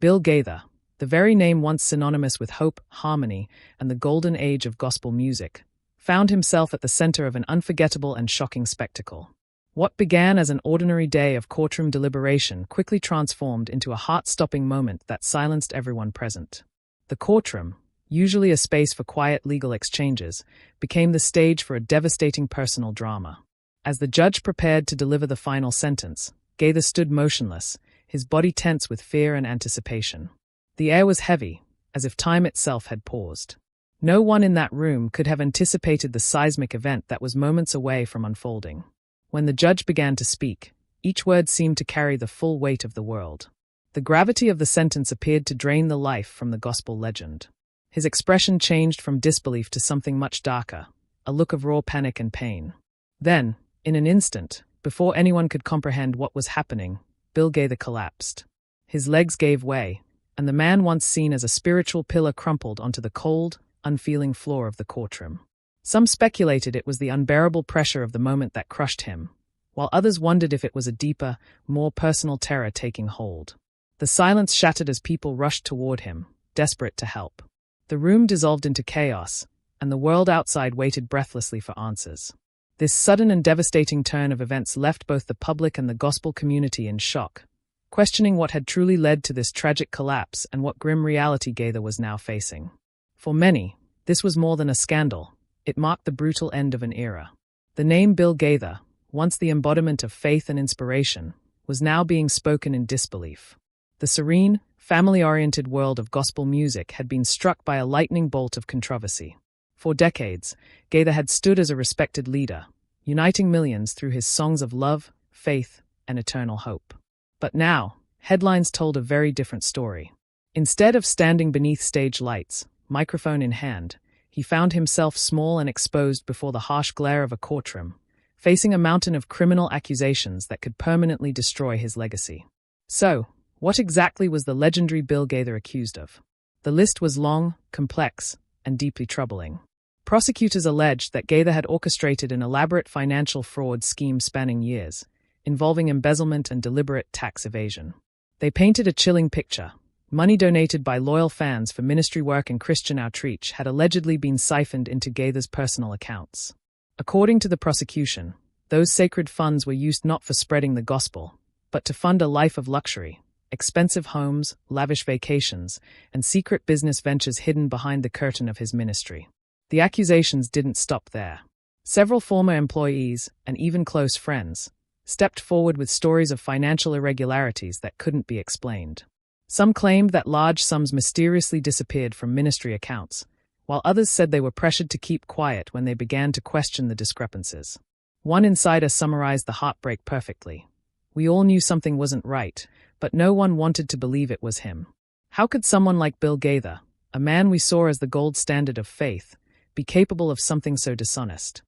Bill Gaither, the very name once synonymous with hope, harmony, and the golden age of gospel music, found himself at the center of an unforgettable and shocking spectacle. What began as an ordinary day of courtroom deliberation quickly transformed into a heart-stopping moment that silenced everyone present. The courtroom, usually a space for quiet legal exchanges, became the stage for a devastating personal drama. As the judge prepared to deliver the final sentence, Gaither stood motionless, his body tense with fear and anticipation. The air was heavy, as if time itself had paused. No one in that room could have anticipated the seismic event that was moments away from unfolding. When the judge began to speak, each word seemed to carry the full weight of the world. The gravity of the sentence appeared to drain the life from the gospel legend. His expression changed from disbelief to something much darker, a look of raw panic and pain. Then, in an instant, before anyone could comprehend what was happening, Bill Gaither collapsed. His legs gave way, and the man once seen as a spiritual pillar crumpled onto the cold, unfeeling floor of the courtroom. Some speculated it was the unbearable pressure of the moment that crushed him, while others wondered if it was a deeper, more personal terror taking hold. The silence shattered as people rushed toward him, desperate to help. The room dissolved into chaos, and the world outside waited breathlessly for answers. This sudden and devastating turn of events left both the public and the gospel community in shock, questioning what had truly led to this tragic collapse and what grim reality Gaither was now facing. For many, this was more than a scandal. It marked the brutal end of an era. The name Bill Gaither, once the embodiment of faith and inspiration, was now being spoken in disbelief. The serene, family-oriented world of gospel music had been struck by a lightning bolt of controversy. For decades, Gaither had stood as a respected leader, uniting millions through his songs of love, faith, and eternal hope. But now, headlines told a very different story. Instead of standing beneath stage lights, microphone in hand, he found himself small and exposed before the harsh glare of a courtroom, facing a mountain of criminal accusations that could permanently destroy his legacy. So, what exactly was the legendary Bill Gaither accused of? The list was long, complex, and deeply troubling. Prosecutors alleged that Gaither had orchestrated an elaborate financial fraud scheme spanning years, involving embezzlement and deliberate tax evasion. They painted a chilling picture. Money donated by loyal fans for ministry work and Christian outreach had allegedly been siphoned into Gaither's personal accounts. According to the prosecution, those sacred funds were used not for spreading the gospel, but to fund a life of luxury, expensive homes, lavish vacations, and secret business ventures hidden behind the curtain of his ministry. The accusations didn't stop there. Several former employees, and even close friends, stepped forward with stories of financial irregularities that couldn't be explained. Some claimed that large sums mysteriously disappeared from ministry accounts, while others said they were pressured to keep quiet when they began to question the discrepancies. One insider summarized the heartbreak perfectly. "We all knew something wasn't right, but no one wanted to believe it was him." How could someone like Bill Gaither, a man we saw as the gold standard of faith, be capable of something so dishonest?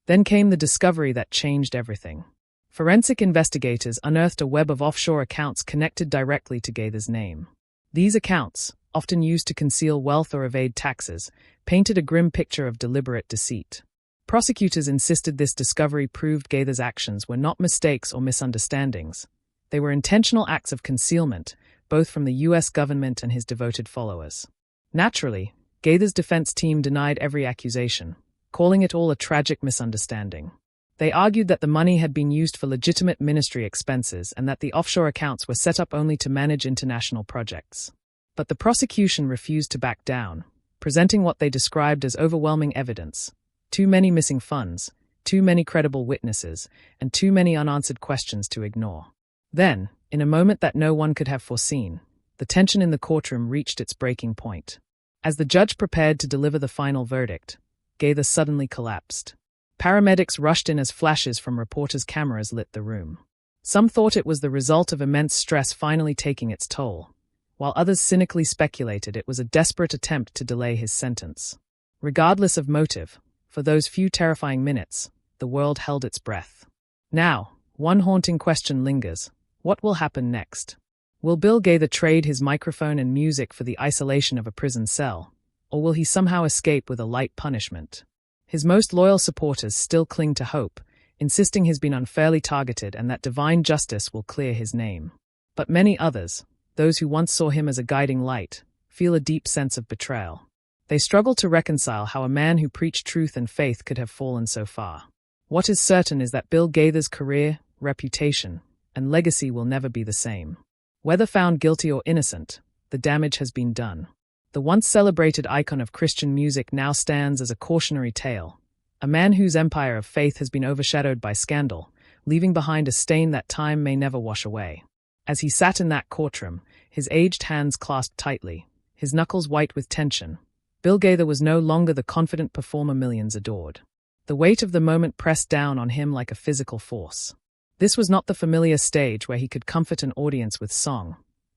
Then came the discovery that changed everything. Forensic investigators unearthed a web of offshore accounts connected directly to Gaither's name. These accounts, often used to conceal wealth or evade taxes, painted a grim picture of deliberate deceit. Prosecutors insisted this discovery proved Gaither's actions were not mistakes or misunderstandings. They were intentional acts of concealment, both from the U.S. government and his devoted followers. Naturally, Gaither's defense team denied every accusation, calling it all a tragic misunderstanding. They argued that the money had been used for legitimate ministry expenses and that the offshore accounts were set up only to manage international projects. But the prosecution refused to back down, presenting what they described as overwhelming evidence: too many missing funds, too many credible witnesses, and too many unanswered questions to ignore. Then, in a moment that no one could have foreseen, the tension in the courtroom reached its breaking point. As the judge prepared to deliver the final verdict, Gaither suddenly collapsed. Paramedics rushed in as flashes from reporters' cameras lit the room. Some thought it was the result of immense stress finally taking its toll, while others cynically speculated it was a desperate attempt to delay his sentence. Regardless of motive, for those few terrifying minutes, the world held its breath. Now, one haunting question lingers: what will happen next? Will Bill Gaither trade his microphone and music for the isolation of a prison cell, or will he somehow escape with a light punishment? His most loyal supporters still cling to hope, insisting he's been unfairly targeted and that divine justice will clear his name. But many others, those who once saw him as a guiding light, feel a deep sense of betrayal. They struggle to reconcile how a man who preached truth and faith could have fallen so far. What is certain is that Bill Gaither's career, reputation, and legacy will never be the same. Whether found guilty or innocent, the damage has been done. The once celebrated icon of Christian music now stands as a cautionary tale, a man whose empire of faith has been overshadowed by scandal, leaving behind a stain that time may never wash away. As he sat in that courtroom, his aged hands clasped tightly, his knuckles white with tension, Bill Gaither was no longer the confident performer millions adored. The weight of the moment pressed down on him like a physical force. This was not the familiar stage where he could comfort an audience with song.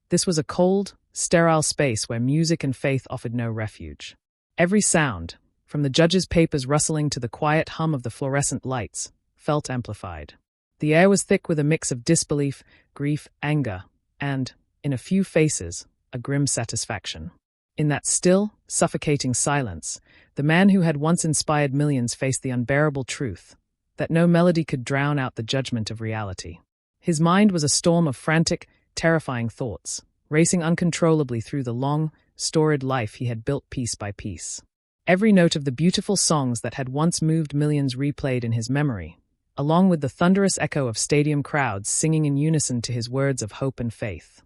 This was a cold, sterile space where music and faith offered no refuge. Every sound, from the judge's papers rustling to the quiet hum of the fluorescent lights, felt amplified. The air was thick with a mix of disbelief, grief, anger, and, in a few faces, a grim satisfaction. In that still, suffocating silence, the man who had once inspired millions faced the unbearable truth that no melody could drown out the judgment of reality. His mind was a storm of frantic, terrifying thoughts, racing uncontrollably through the long, storied life he had built piece by piece. Every note of the beautiful songs that had once moved millions replayed in his memory, along with the thunderous echo of stadium crowds singing in unison to his words of hope and faith.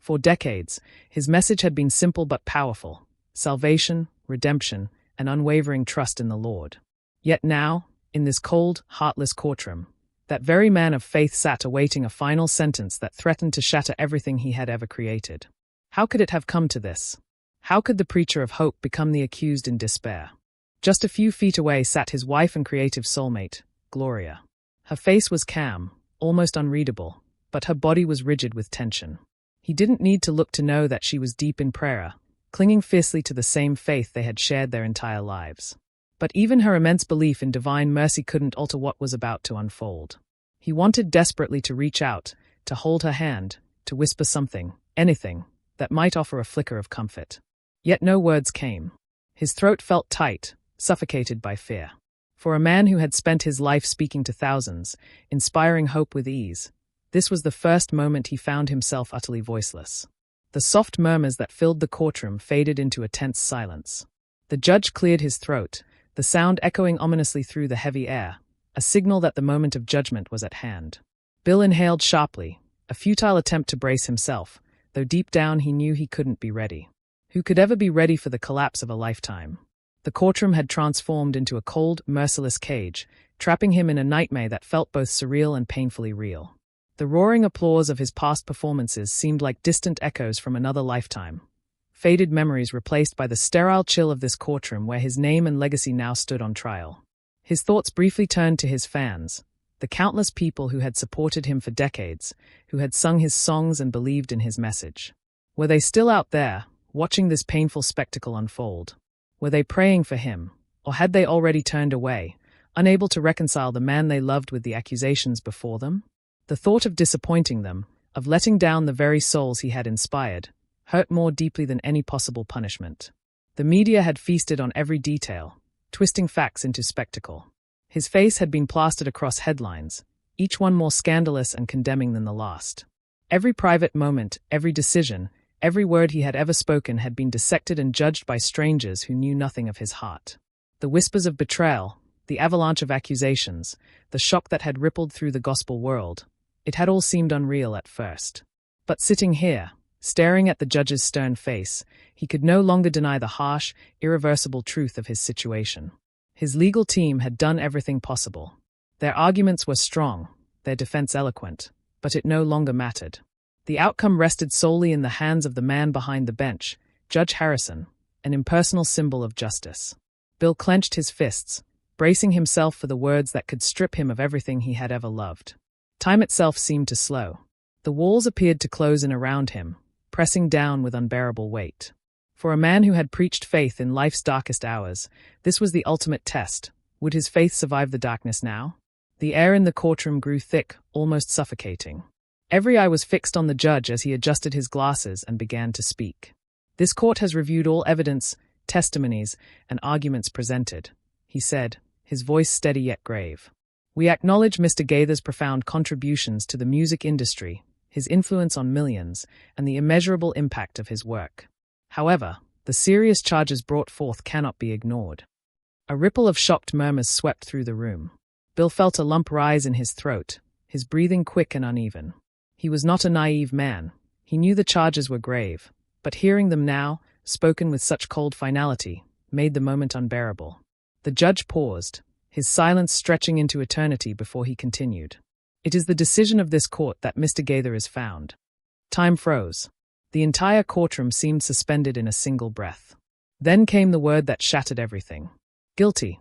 For decades, his message had been simple but powerful: salvation, redemption, and unwavering trust in the Lord. Yet now, in this cold, heartless courtroom, that very man of faith sat awaiting a final sentence that threatened to shatter everything he had ever created. How could it have come to this? How could the preacher of hope become the accused in despair? Just a few feet away sat his wife and creative soulmate, Gloria. Her face was calm, almost unreadable, but her body was rigid with tension. He didn't need to look to know that she was deep in prayer, clinging fiercely to the same faith they had shared their entire lives. But even her immense belief in divine mercy couldn't alter what was about to unfold. He wanted desperately to reach out, to hold her hand, to whisper something, anything, that might offer a flicker of comfort. Yet no words came. His throat felt tight, suffocated by fear. For a man who had spent his life speaking to thousands, inspiring hope with ease, this was the first moment he found himself utterly voiceless. The soft murmurs that filled the courtroom faded into a tense silence. The judge cleared his throat, the sound echoing ominously through the heavy air, a signal that the moment of judgment was at hand. Bill inhaled sharply, a futile attempt to brace himself, though deep down he knew he couldn't be ready. Who could ever be ready for the collapse of a lifetime? The courtroom had transformed into a cold, merciless cage, trapping him in a nightmare that felt both surreal and painfully real. The roaring applause of his past performances seemed like distant echoes from another lifetime, faded memories replaced by the sterile chill of this courtroom where his name and legacy now stood on trial. His thoughts briefly turned to his fans, the countless people who had supported him for decades, who had sung his songs and believed in his message. Were they still out there, watching this painful spectacle unfold? Were they praying for him, or had they already turned away, unable to reconcile the man they loved with the accusations before them? The thought of disappointing them, of letting down the very souls he had inspired, hurt more deeply than any possible punishment. The media had feasted on every detail, twisting facts into spectacle. His face had been plastered across headlines, each one more scandalous and condemning than the last. Every private moment, every decision, every word he had ever spoken had been dissected and judged by strangers who knew nothing of his heart. The whispers of betrayal, the avalanche of accusations, the shock that had rippled through the gospel world, it had all seemed unreal at first. But sitting here, staring at the judge's stern face, he could no longer deny the harsh, irreversible truth of his situation. His legal team had done everything possible. Their arguments were strong, their defense eloquent, but it no longer mattered. The outcome rested solely in the hands of the man behind the bench, Judge Harrison, an impersonal symbol of justice. Bill clenched his fists, bracing himself for the words that could strip him of everything he had ever loved. Time itself seemed to slow. The walls appeared to close in around him, pressing down with unbearable weight. For a man who had preached faith in life's darkest hours, this was the ultimate test. Would his faith survive the darkness now? The air in the courtroom grew thick, almost suffocating. Every eye was fixed on the judge as he adjusted his glasses and began to speak. This court has reviewed all evidence, testimonies, and arguments presented, he said, his voice steady yet grave. We acknowledge Mr. Gaither's profound contributions to the music industry, his influence on millions, and the immeasurable impact of his work. However, the serious charges brought forth cannot be ignored. A ripple of shocked murmurs swept through the room. Bill felt a lump rise in his throat, his breathing quick and uneven. He was not a naive man. He knew the charges were grave, but hearing them now, spoken with such cold finality, made the moment unbearable. The judge paused, his silence stretching into eternity before he continued. "It is the decision of this court that Mr. Gaither is found." Time froze. The entire courtroom seemed suspended in a single breath. Then came the word that shattered everything. "Guilty."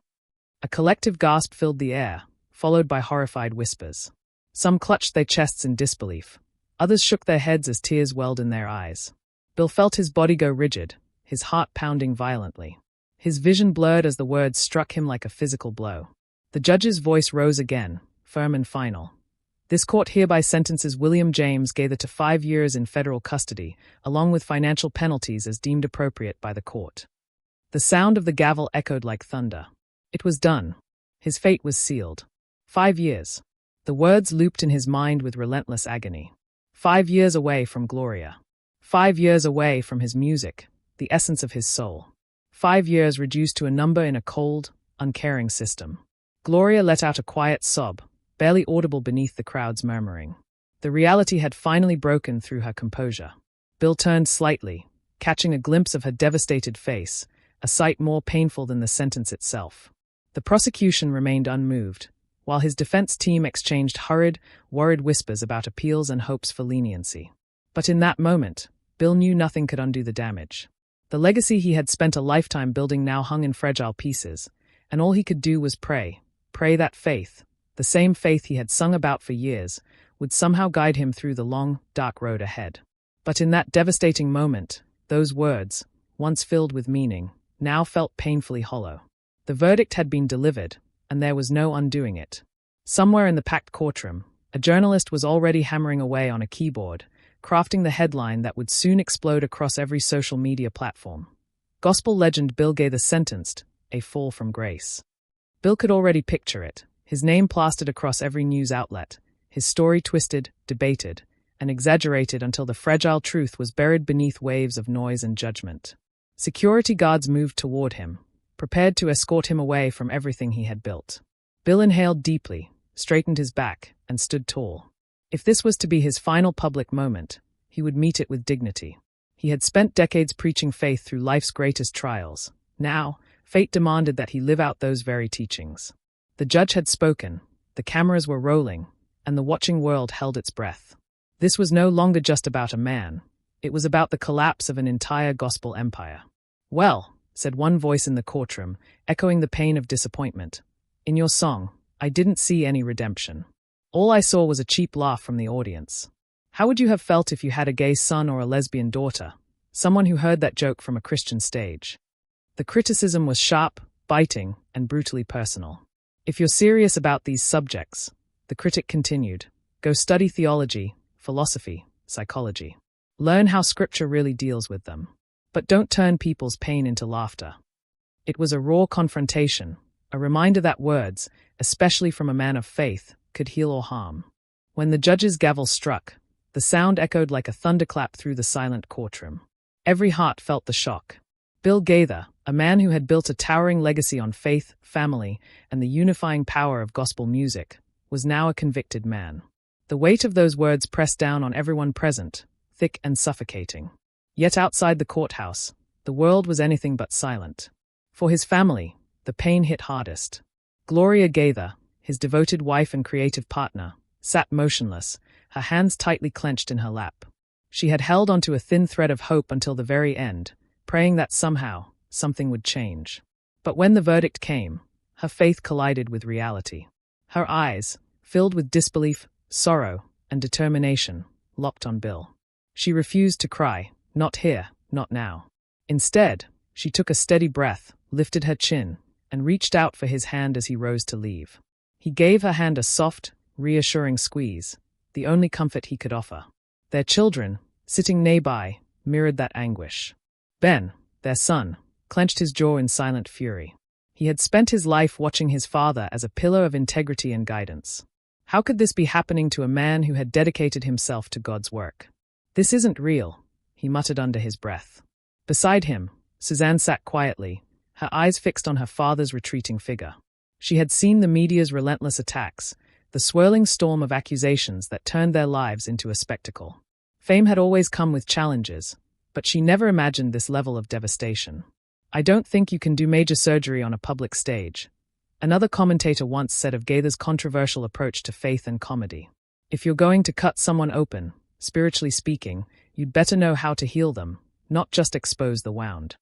A collective gasp filled the air, followed by horrified whispers. Some clutched their chests in disbelief. Others shook their heads as tears welled in their eyes. Bill felt his body go rigid, his heart pounding violently. His vision blurred as the words struck him like a physical blow. The judge's voice rose again, firm and final. "This court hereby sentences William James Gaither to 5 years in federal custody, along with financial penalties as deemed appropriate by the court." The sound of the gavel echoed like thunder. It was done. His fate was sealed. 5 years. The words looped in his mind with relentless agony. 5 years away from Gloria. 5 years away from his music, the essence of his soul. 5 years reduced to a number in a cold, uncaring system. Gloria let out a quiet sob, barely audible beneath the crowd's murmuring. The reality had finally broken through her composure. Bill turned slightly, catching a glimpse of her devastated face, a sight more painful than the sentence itself. The prosecution remained unmoved, while his defense team exchanged hurried, worried whispers about appeals and hopes for leniency. But in that moment, Bill knew nothing could undo the damage. The legacy he had spent a lifetime building now hung in fragile pieces, and all he could do was pray that faith, the same faith he had sung about for years, would somehow guide him through the long, dark road ahead. But in that devastating moment, those words, once filled with meaning, now felt painfully hollow. The verdict had been delivered, and there was no undoing it. Somewhere in the packed courtroom, a journalist was already hammering away on a keyboard, crafting the headline that would soon explode across every social media platform. Gospel legend Bill Gaither sentenced, a fall from grace. Bill could already picture it, his name plastered across every news outlet, his story twisted, debated, and exaggerated until the fragile truth was buried beneath waves of noise and judgment. Security guards moved toward him, prepared to escort him away from everything he had built. Bill inhaled deeply, straightened his back, and stood tall. If this was to be his final public moment, he would meet it with dignity. He had spent decades preaching faith through life's greatest trials. Now, fate demanded that he live out those very teachings. The judge had spoken, the cameras were rolling, and the watching world held its breath. This was no longer just about a man. It was about the collapse of an entire gospel empire. "Well," said one voice in the courtroom, echoing the pain of disappointment, "in your song, I didn't see any redemption. All I saw was a cheap laugh from the audience. How would you have felt if you had a gay son or a lesbian daughter, someone who heard that joke from a Christian stage?" The criticism was sharp, biting, and brutally personal. "If you're serious about these subjects," the critic continued, "go study theology, philosophy, psychology. Learn how Scripture really deals with them. But don't turn people's pain into laughter." It was a raw confrontation, a reminder that words, especially from a man of faith, could heal or harm. When the judge's gavel struck, the sound echoed like a thunderclap through the silent courtroom. Every heart felt the shock. Bill Gaither, a man who had built a towering legacy on faith, family, and the unifying power of gospel music, was now a convicted man. The weight of those words pressed down on everyone present, thick and suffocating. Yet outside the courthouse, the world was anything but silent. For his family, the pain hit hardest. Gloria Gaither, his devoted wife and creative partner, sat motionless, her hands tightly clenched in her lap. She had held onto a thin thread of hope until the very end, praying that somehow, something would change. But when the verdict came, her faith collided with reality. Her eyes, filled with disbelief, sorrow, and determination, locked on Bill. She refused to cry, not here, not now. Instead, she took a steady breath, lifted her chin, and reached out for his hand as he rose to leave. He gave her hand a soft, reassuring squeeze, the only comfort he could offer. Their children, sitting nearby, mirrored that anguish. Ben, their son, clenched his jaw in silent fury. He had spent his life watching his father as a pillar of integrity and guidance. How could this be happening to a man who had dedicated himself to God's work? This isn't real, he muttered under his breath. Beside him, Suzanne sat quietly, her eyes fixed on her father's retreating figure. She had seen the media's relentless attacks, the swirling storm of accusations that turned their lives into a spectacle. Fame had always come with challenges, but she never imagined this level of devastation. "I don't think you can do major surgery on a public stage," another commentator once said of Gaither's controversial approach to faith and comedy. "If you're going to cut someone open, spiritually speaking, you'd better know how to heal them, not just expose the wound."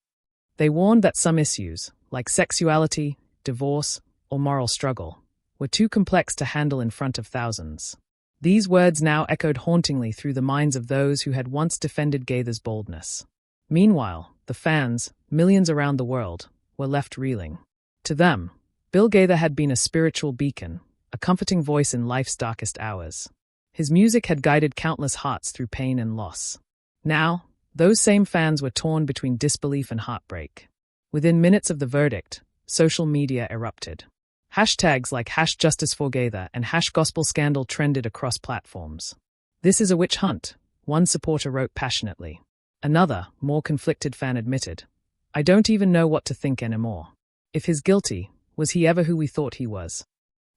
They warned that some issues, like sexuality, divorce, or moral struggle, were too complex to handle in front of thousands. These words now echoed hauntingly through the minds of those who had once defended Gaither's boldness. Meanwhile, the fans, millions around the world, were left reeling. To them, Bill Gaither had been a spiritual beacon, a comforting voice in life's darkest hours. His music had guided countless hearts through pain and loss. Now, those same fans were torn between disbelief and heartbreak. Within minutes of the verdict, social media erupted. Hashtags like #JusticeForGaither and #GospelScandal trended across platforms. "This is a witch hunt," one supporter wrote passionately. Another, more conflicted fan admitted, "I don't even know what to think anymore. If he's guilty, was he ever who we thought he was?"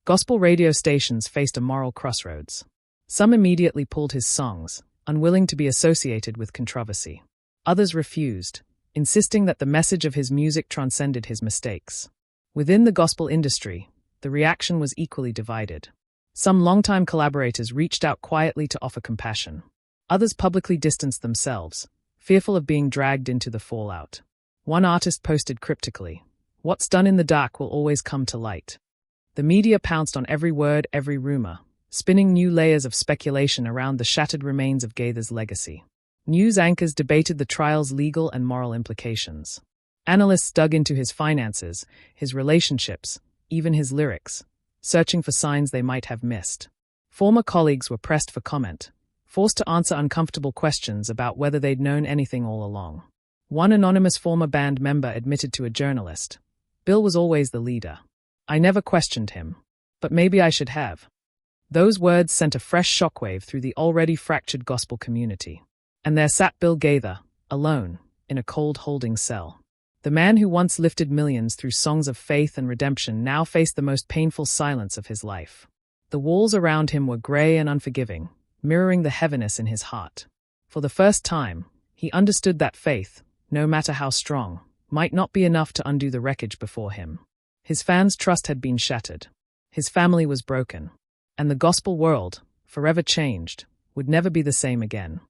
Gospel radio stations faced a moral crossroads. Some immediately pulled his songs, unwilling to be associated with controversy. Others refused, insisting that the message of his music transcended his mistakes. Within the gospel industry, the reaction was equally divided. Some longtime collaborators reached out quietly to offer compassion. Others publicly distanced themselves, fearful of being dragged into the fallout. One artist posted cryptically, "What's done in the dark will always come to light." The media pounced on every word, every rumor, spinning new layers of speculation around the shattered remains of Gaither's legacy. News anchors debated the trial's legal and moral implications. Analysts dug into his finances, his relationships, even his lyrics, searching for signs they might have missed. Former colleagues were pressed for comment, forced to answer uncomfortable questions about whether they'd known anything all along. One anonymous former band member admitted to a journalist, "Bill was always the leader. I never questioned him. But maybe I should have." Those words sent a fresh shockwave through the already fractured gospel community. And there sat Bill Gaither, alone, in a cold holding cell. The man who once lifted millions through songs of faith and redemption now faced the most painful silence of his life. The walls around him were gray and unforgiving, mirroring the heaviness in his heart. For the first time, he understood that faith, no matter how strong, might not be enough to undo the wreckage before him. His fans' trust had been shattered. His family was broken. And the gospel world, forever changed, would never be the same again.